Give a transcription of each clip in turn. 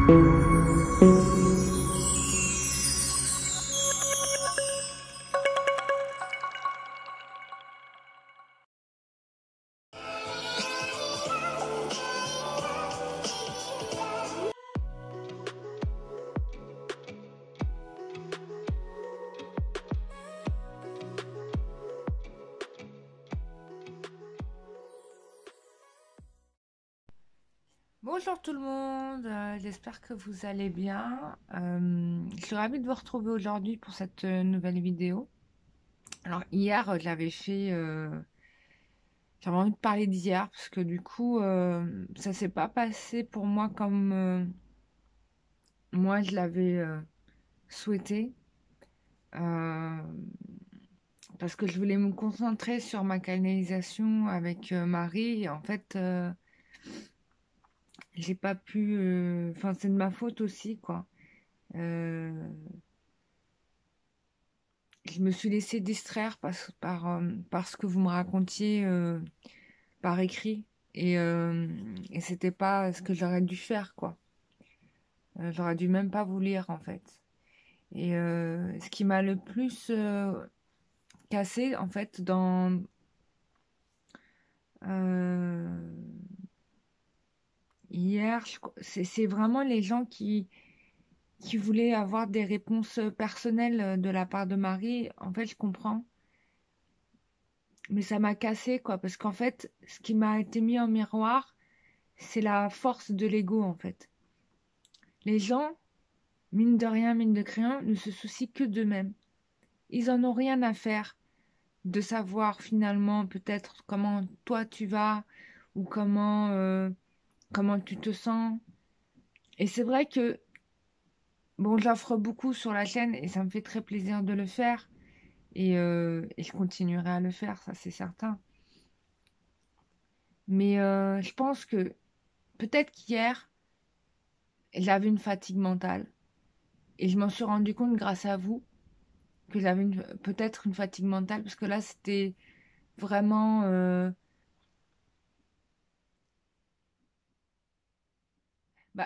Bonjour tout le monde, j'espère que vous allez bien. Je suis ravie de vous retrouver aujourd'hui pour cette nouvelle vidéo. Alors hier, j'avais envie de parler d'hier parce que du coup, ça s'est pas passé pour moi comme moi je l'avais souhaité. Euh, Parce que je voulais me concentrer sur ma canalisation avec Marie. Et en fait, j'ai pas pu. Enfin, c'est de ma faute aussi, quoi. Euh, je me suis laissée distraire par ce que vous me racontiez par écrit. Et c'était pas ce que j'aurais dû faire, quoi. J'aurais dû même pas vous lire, en fait. Et ce qui m'a le plus cassé, en fait, euh, hier, c'est vraiment les gens qui voulaient avoir des réponses personnelles de la part de Marie. En fait, je comprends. Mais ça m'a cassé, quoi, parce qu'en fait, ce qui m'a été mis en miroir, c'est la force de l'ego, en fait. Les gens, mine de rien, mine de rien, ne se soucient que d'eux-mêmes. Ils en ont rien à faire de savoir finalement peut-être comment toi tu vas ou comment tu te sens. Et c'est vrai que, bon, j'offre beaucoup sur la chaîne et ça me fait très plaisir de le faire. Et je continuerai à le faire, ça c'est certain. Mais je pense que peut-être qu'hier, j'avais une fatigue mentale. Et je m'en suis rendu compte grâce à vous que j'avais peut-être une fatigue mentale parce que là, c'était vraiment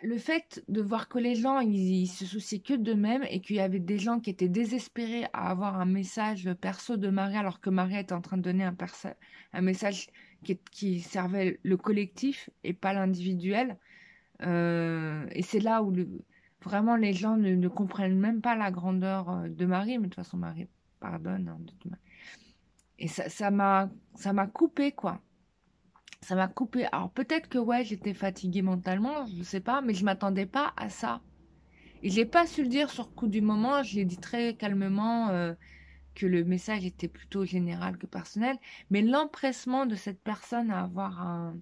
le fait de voir que les gens, ils se souciaient que d'eux-mêmes et qu'il y avait des gens qui étaient désespérés à avoir un message perso de Marie alors que Marie était en train de donner un message qui servait le collectif et pas l'individuel. Et c'est là où vraiment les gens ne comprennent même pas la grandeur de Marie, mais de toute façon, Marie pardonne, hein, de toute manière. Et ça m'a coupé, quoi. Ça m'a coupé. Alors peut-être que ouais, j'étais fatiguée mentalement, je sais pas, mais je m'attendais pas à ça. Et j'ai pas su le dire sur le coup du moment. J'ai dit très calmement que le message était plutôt général que personnel. Mais l'empressement de cette personne à avoir un,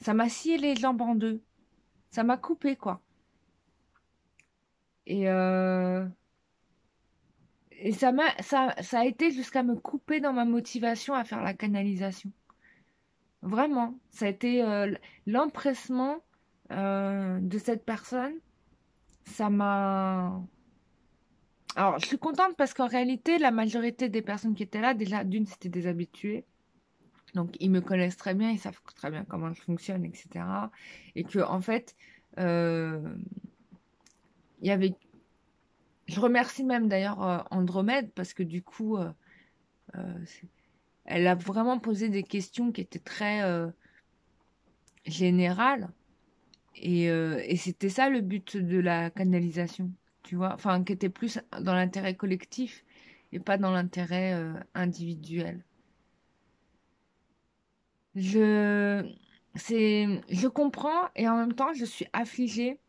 ça m'a scié les jambes en deux. Ça m'a coupé, quoi. Et ça a été jusqu'à me couper dans ma motivation à faire la canalisation. Vraiment, ça a été l'empressement de cette personne. Ça m'a... Alors, je suis contente parce qu'en réalité, la majorité des personnes qui étaient là, déjà, d'une, c'était des habitués. Donc, ils me connaissent très bien, ils savent très bien comment je fonctionne, etc. Et que, en fait, euh, il y avait... Je remercie même d'ailleurs Andromède parce que du coup, elle a vraiment posé des questions qui étaient très générales. Et c'était ça le but de la canalisation, tu vois, enfin, qui était plus dans l'intérêt collectif et pas dans l'intérêt individuel. Je, je comprends et en même temps, je suis affligée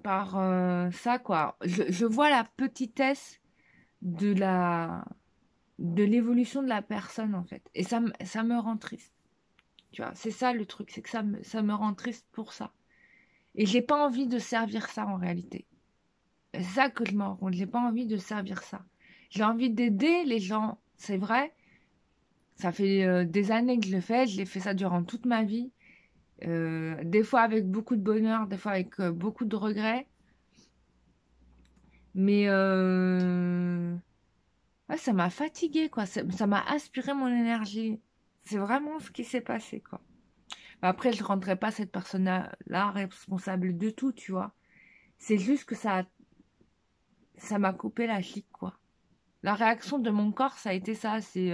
par ça, quoi. Je vois la petitesse de de l'évolution de la personne, en fait. Et ça me rend triste, tu vois. C'est ça le truc, c'est que ça me rend triste pour ça. Et j'ai pas envie de servir ça en réalité. C'est ça que je me rends compte. J'ai pas envie de servir ça. J'ai envie d'aider les gens. C'est vrai. Ça fait des années que je le fais. Je l'ai fait ça durant toute ma vie. Des fois avec beaucoup de bonheur, des fois avec beaucoup de regrets. Mais ouais, ça m'a fatiguée, quoi. Ça m'a aspiré mon énergie. C'est vraiment ce qui s'est passé, quoi. Après, je ne rendrai pas cette personne-là responsable de tout, tu vois. C'est juste que ça m'a coupé la chic, quoi. La réaction de mon corps, ça a été ça, c'est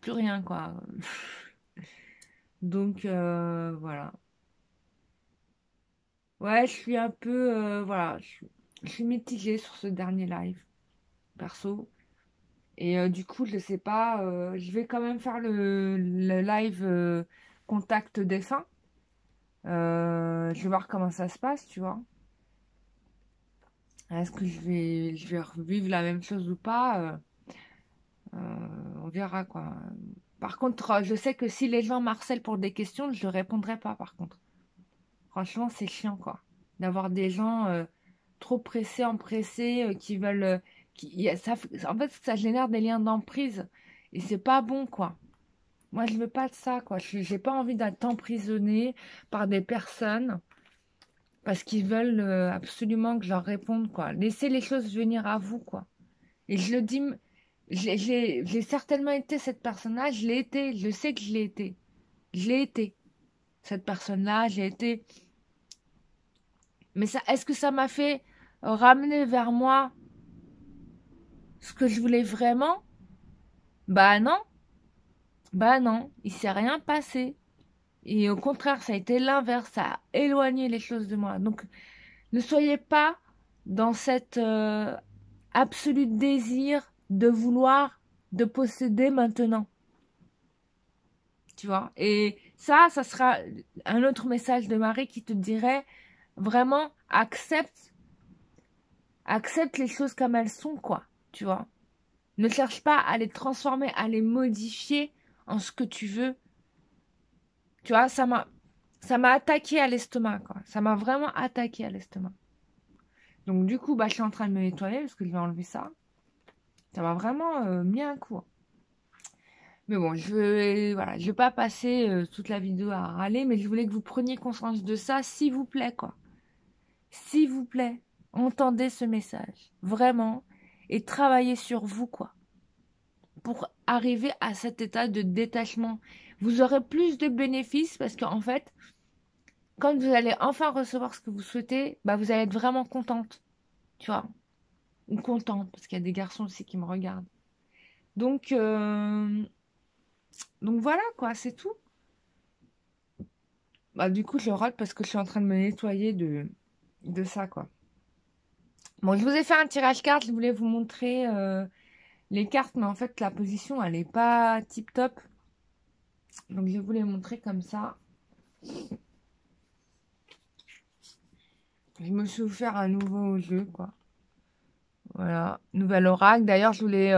plus rien, quoi. Donc, voilà. Ouais, je suis un peu, voilà, je suis mitigée sur ce dernier live, perso. Et du coup, je sais pas, je vais quand même faire le live contact défunt. Je vais voir comment ça se passe, tu vois. Est-ce que je vais revivre la même chose ou pas? On verra, quoi. Par contre, je sais que si les gens m'harcèlent pour des questions, je ne répondrai pas, par contre. Franchement, c'est chiant, quoi. D'avoir des gens trop pressés, empressés, qui veulent... en fait, ça génère des liens d'emprise. Et c'est pas bon, quoi. Moi, je veux pas de ça, quoi. J'ai pas envie d'être emprisonnée par des personnes parce qu'ils veulent absolument que je leur réponde, quoi. Laissez les choses venir à vous, quoi. Et je le dis, j'ai certainement été cette personne-là, je l'ai été, je sais que je l'ai été. Je l'ai été, cette personne-là, j'ai été. Mais ça, est-ce que ça m'a fait ramener vers moi ce que je voulais vraiment? Bah non, bah non, il s'est rien passé. Et au contraire, ça a été l'inverse, ça a éloigné les choses de moi. Donc, ne soyez pas dans cet absolu désir de vouloir, de posséder maintenant. Tu vois? Et ça sera un autre message de Marie qui te dirait vraiment accepte les choses comme elles sont, quoi. Tu vois? Ne cherche pas à les transformer, à les modifier en ce que tu veux. Tu vois, ça m'a attaqué à l'estomac, quoi. Ça m'a vraiment attaqué à l'estomac. Donc du coup, bah, je suis en train de me nettoyer parce que je vais enlever ça. Ça m'a vraiment mis un coup, hein. Mais bon, voilà, je vais pas passer toute la vidéo à râler, mais je voulais que vous preniez conscience de ça, s'il vous plaît, quoi. S'il vous plaît, entendez ce message, vraiment, et travaillez sur vous, quoi, pour arriver à cet état de détachement. Vous aurez plus de bénéfices parce qu'en fait, quand vous allez enfin recevoir ce que vous souhaitez, bah vous allez être vraiment contente, tu vois, ou contente, parce qu'il y a des garçons aussi qui me regardent. Donc, donc voilà, quoi, c'est tout. Bah, du coup, je rate parce que je suis en train de me nettoyer de ça, quoi. Bon, je vous ai fait un tirage carte, je voulais vous montrer les cartes, mais en fait, la position, elle n'est pas tip-top. Donc, je vais vous les montrer comme ça. Je me suis offert un nouveau jeu, quoi. Voilà, nouvel oracle. D'ailleurs, je voulais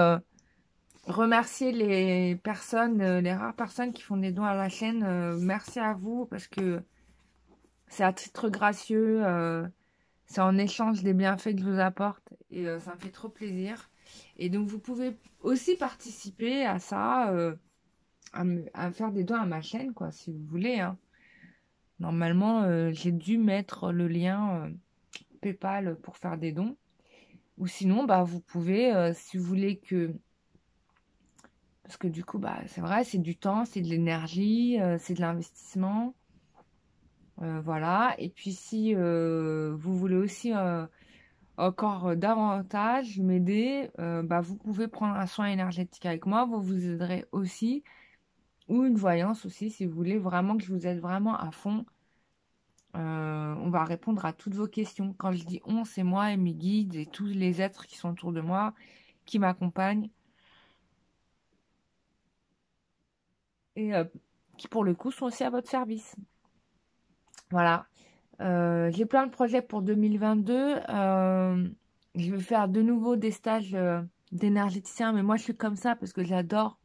remercier les personnes, les rares personnes qui font des dons à la chaîne. Merci à vous parce que c'est à titre gracieux. C'est en échange des bienfaits que je vous apporte et ça me fait trop plaisir. Et donc, vous pouvez aussi participer à ça, à faire des dons à ma chaîne, quoi, si vous voulez, hein. Normalement, j'ai dû mettre le lien PayPal pour faire des dons. Ou sinon, bah, vous pouvez, si vous voulez que... Parce que du coup, bah, c'est vrai, c'est du temps, c'est de l'énergie, c'est de l'investissement. Voilà. Et puis, si vous voulez aussi encore davantage m'aider, bah, vous pouvez prendre un soin énergétique avec moi. Vous vous aiderez aussi. Ou une voyance aussi, si vous voulez vraiment que je vous aide vraiment à fond. On va répondre à toutes vos questions. Quand je dis on, c'est moi et mes guides et tous les êtres qui sont autour de moi, qui m'accompagnent et qui pour le coup sont aussi à votre service. Voilà. J'ai plein de projets pour 2022. Je vais faire de nouveau des stages d'énergéticien, mais moi je suis comme ça parce que j'adore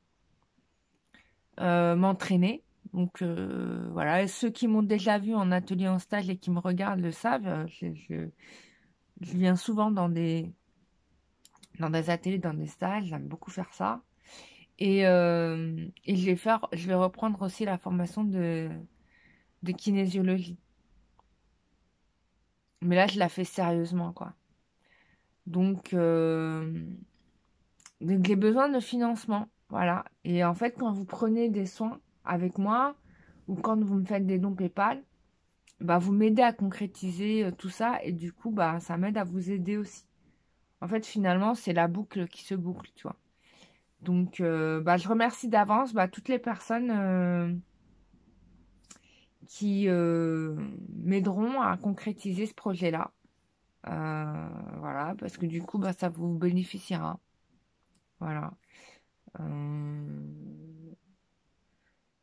m'entraîner. Donc voilà, ceux qui m'ont déjà vu en atelier en stage et qui me regardent le savent. Je viens souvent dans des ateliers, dans des stages. J'aime beaucoup faire ça. Et je vais reprendre aussi la formation de kinésiologie. Mais là, je la fais sérieusement, quoi. Donc, j'ai besoin de financement. Voilà. Et en fait, quand vous prenez des soins avec moi, ou quand vous me faites des dons PayPal, bah, vous m'aidez à concrétiser tout ça et du coup, bah, ça m'aide à vous aider aussi. En fait, finalement, c'est la boucle qui se boucle, tu vois. Donc, bah, je remercie d'avance bah, toutes les personnes qui m'aideront à concrétiser ce projet-là. Voilà, parce que du coup, bah, ça vous bénéficiera. Voilà.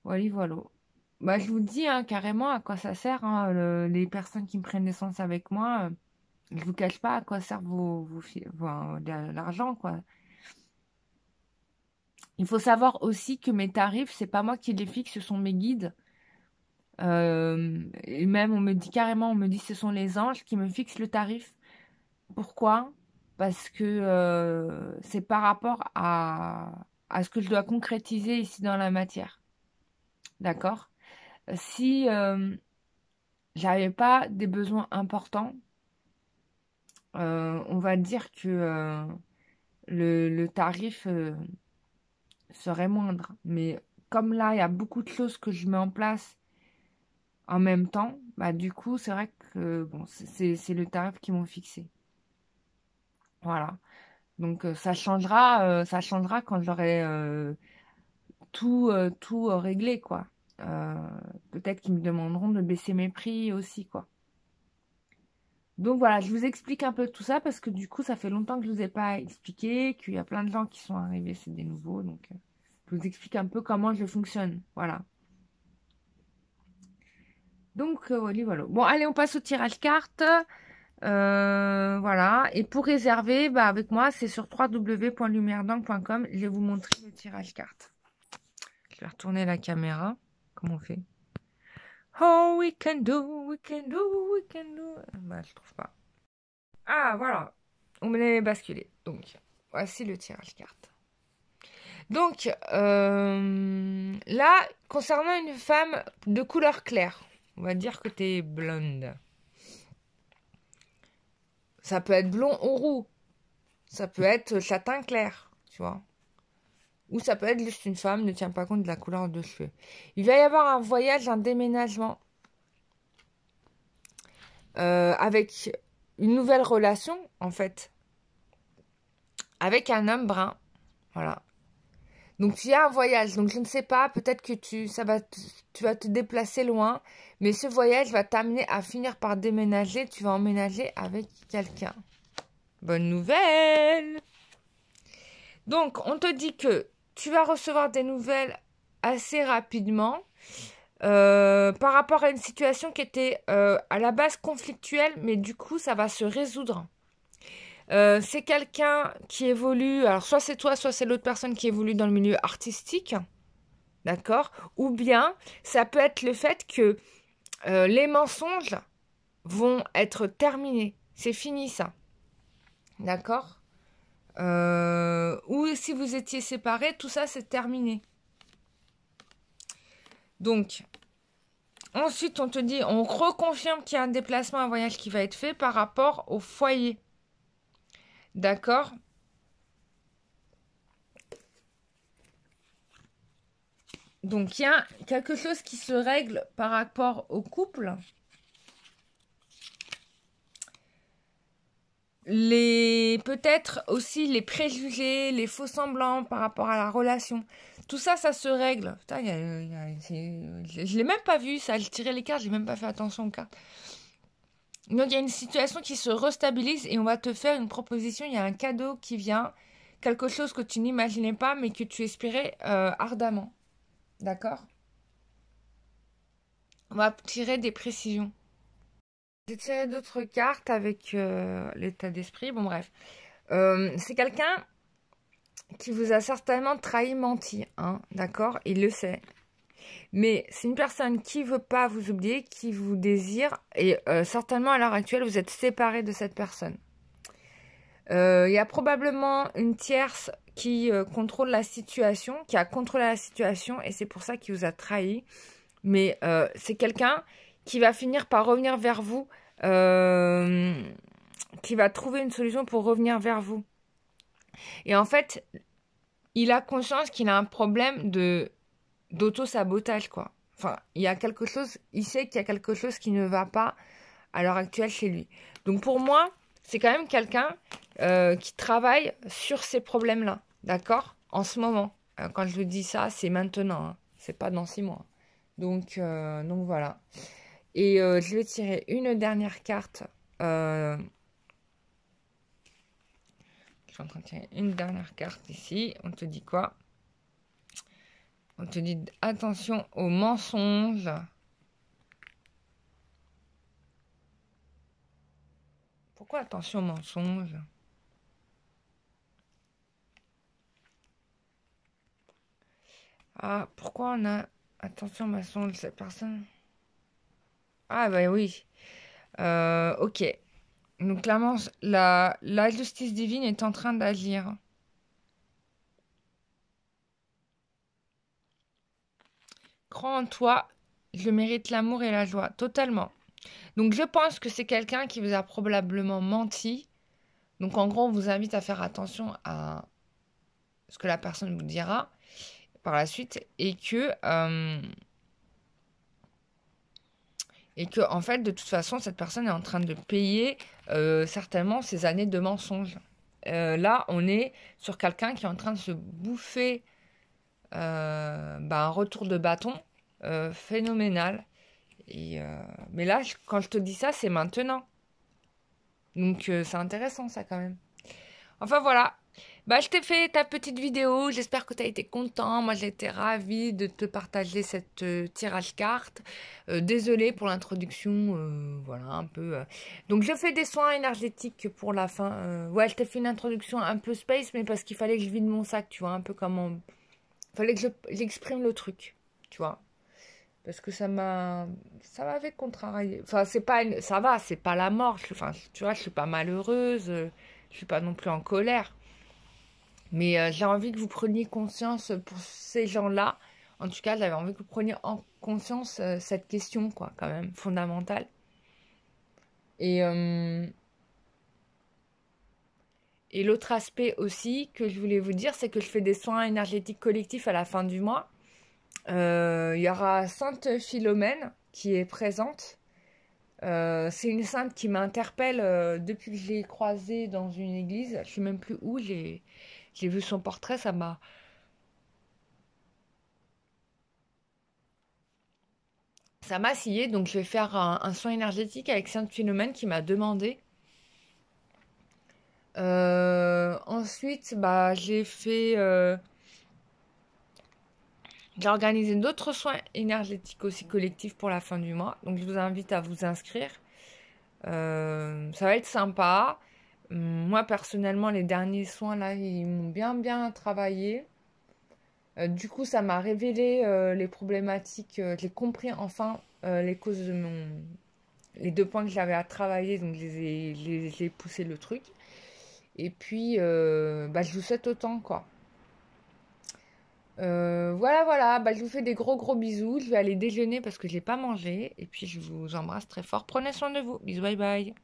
Voilà, voilà. Bah, je vous dis hein, carrément à quoi ça sert, hein, les personnes qui me prennent naissance avec moi. Je vous cache pas à quoi sert l'argent, quoi. Il faut savoir aussi que mes tarifs, c'est pas moi qui les fixe, ce sont mes guides. Et même, on me dit carrément, on me dit ce sont les anges qui me fixent le tarif. Pourquoi? Parce que c'est par rapport à ce que je dois concrétiser ici dans la matière. D'accord? Si j'avais pas des besoins importants, on va dire que le tarif serait moindre. Mais comme là, il y a beaucoup de choses que je mets en place en même temps, bah du coup, c'est vrai que bon, c'est le tarif qu'ils m'ont fixé. Voilà. Donc ça changera quand j'aurai tout réglé, quoi. Euh, Peut-être qu'ils me demanderont de baisser mes prix aussi, quoi. Donc voilà, je vous explique un peu tout ça parce que du coup, ça fait longtemps que je ne vous ai pas expliqué, qu'il y a plein de gens qui sont arrivés, c'est des nouveaux. Donc, je vous explique un peu comment je fonctionne. Voilà. Donc, voilà, voilà. Bon, allez, on passe au tirage carte. Voilà. Et pour réserver, bah, avec moi, c'est sur www.lumieredangue.com. Je vais vous montrer le tirage carte. Je vais retourner la caméra. Comment on fait? Oh, we can do, we can do, we can do. Bah, je trouve pas. Ah, voilà. On me l'avait basculé. Donc, voici le tirage carte. Donc, là, concernant une femme de couleur claire, on va dire que tu es blonde. Ça peut être blond ou roux. Ça peut être châtain clair, tu vois. Ou ça peut être juste une femme, ne tient pas compte de la couleur de cheveux. Il va y avoir un voyage, un déménagement avec une nouvelle relation, en fait, avec un homme brun. Voilà. Donc tu as un voyage, donc je ne sais pas, peut-être que tu vas te déplacer loin, mais ce voyage va t'amener à finir par déménager, tu vas emménager avec quelqu'un. Bonne nouvelle! Donc on te dit que tu vas recevoir des nouvelles assez rapidement par rapport à une situation qui était à la base conflictuelle, mais du coup ça va se résoudre. C'est quelqu'un qui évolue, alors soit c'est toi, soit c'est l'autre personne qui évolue dans le milieu artistique, d'accord? Ou bien ça peut être le fait que les mensonges vont être terminés. C'est fini ça, d'accord? Ou si vous étiez séparés, tout ça c'est terminé. Donc, ensuite on te dit, on reconfirme qu'il y a un déplacement, un voyage qui va être fait par rapport au foyer. D'accord? Donc, il y a quelque chose qui se règle par rapport au couple. Peut-être aussi les préjugés, les faux semblants par rapport à la relation. Tout ça, ça se règle. Putain, je l'ai même pas vu, ça. J'ai tiré les cartes, j'ai même pas fait attention aux cartes. Donc, il y a une situation qui se restabilise et on va te faire une proposition. Il y a un cadeau qui vient. Quelque chose que tu n'imaginais pas, mais que tu espérais ardemment. D'accord? On va tirer des précisions. J'ai tiré d'autres cartes avec l'état d'esprit. Bon, bref. C'est quelqu'un qui vous a certainement trahi, menti. Hein, d'accord? Il le sait. Mais c'est une personne qui veut pas vous oublier, qui vous désire. Et certainement, à l'heure actuelle, vous êtes séparés de cette personne. Il y a probablement une tierce qui contrôle la situation, qui a contrôlé la situation. Et c'est pour ça qu'il vous a trahi. Mais c'est quelqu'un qui va finir par revenir vers vous, qui va trouver une solution pour revenir vers vous. Et en fait, il a conscience qu'il a un problème d'auto-sabotage, quoi. Enfin, il y a quelque chose, il sait qu'il y a quelque chose qui ne va pas à l'heure actuelle chez lui. Donc pour moi, c'est quand même quelqu'un qui travaille sur ces problèmes-là, d'accord? En ce moment. Quand je vous dis ça, c'est maintenant, hein. C'est pas dans 6 mois. Donc voilà. Et je vais tirer une dernière carte. Je suis en train de tirer une dernière carte ici. On te dit quoi? On te dit attention aux mensonges. Pourquoi attention aux mensonges? Ah, pourquoi on a attention aux mensonges, cette personne? Ah, bah oui. Ok. Donc, clairement, la justice divine est en train d'agir. Crois en toi, je mérite l'amour et la joie, totalement. Donc, je pense que c'est quelqu'un qui vous a probablement menti. Donc, en gros, on vous invite à faire attention à ce que la personne vous dira par la suite et que en fait, de toute façon, cette personne est en train de payer certainement ses années de mensonges. Là, on est sur quelqu'un qui est en train de se bouffer un retour de bâton phénoménal. Mais là, quand je te dis ça, c'est maintenant. Donc, c'est intéressant, ça, quand même. Enfin, voilà. Bah, je t'ai fait ta petite vidéo. J'espère que tu as été content. Moi, j'ai été ravie de te partager cette tirage carte. Désolée pour l'introduction. Voilà, un peu. Donc, je fais des soins énergétiques pour la fin. Ouais, je t'ai fait une introduction un peu space, mais parce qu'il fallait que je vide mon sac, tu vois. Un peu comme il fallait que j'exprime le truc, tu vois. Parce que ça m'avait contrarié. Enfin, c'est pas ça va, c'est pas la mort. Enfin, tu vois, je suis pas malheureuse. Je suis pas non plus en colère. Mais j'ai envie que vous preniez conscience pour ces gens-là. En tout cas, j'avais envie que vous preniez en conscience cette question, quoi, quand même, fondamentale. Et, euh, et l'autre aspect aussi que je voulais vous dire, c'est que je fais des soins énergétiques collectifs à la fin du mois. Il y aura Sainte Philomène qui est présente. C'est une sainte qui m'interpelle depuis que je l'ai croisée dans une église. Je ne sais même plus où. J'ai vu son portrait, ça m'a scié. Donc je vais faire un soin énergétique avec Sainte Philomène qui m'a demandé. Ensuite, bah, j'ai organisé d'autres soins énergétiques aussi collectifs pour la fin du mois. Donc je vous invite à vous inscrire. Ça va être sympa. Moi, personnellement, les derniers soins, là, ils m'ont bien travaillé. Du coup, ça m'a révélé les problématiques. J'ai compris enfin les causes de les 2 points que j'avais à travailler. Donc, j'ai poussé le truc. Et puis, je vous souhaite autant, quoi. Voilà. Bah, je vous fais des gros bisous. Je vais aller déjeuner parce que je n'ai pas mangé. Et puis, je vous embrasse très fort. Prenez soin de vous. Bisous, bye bye.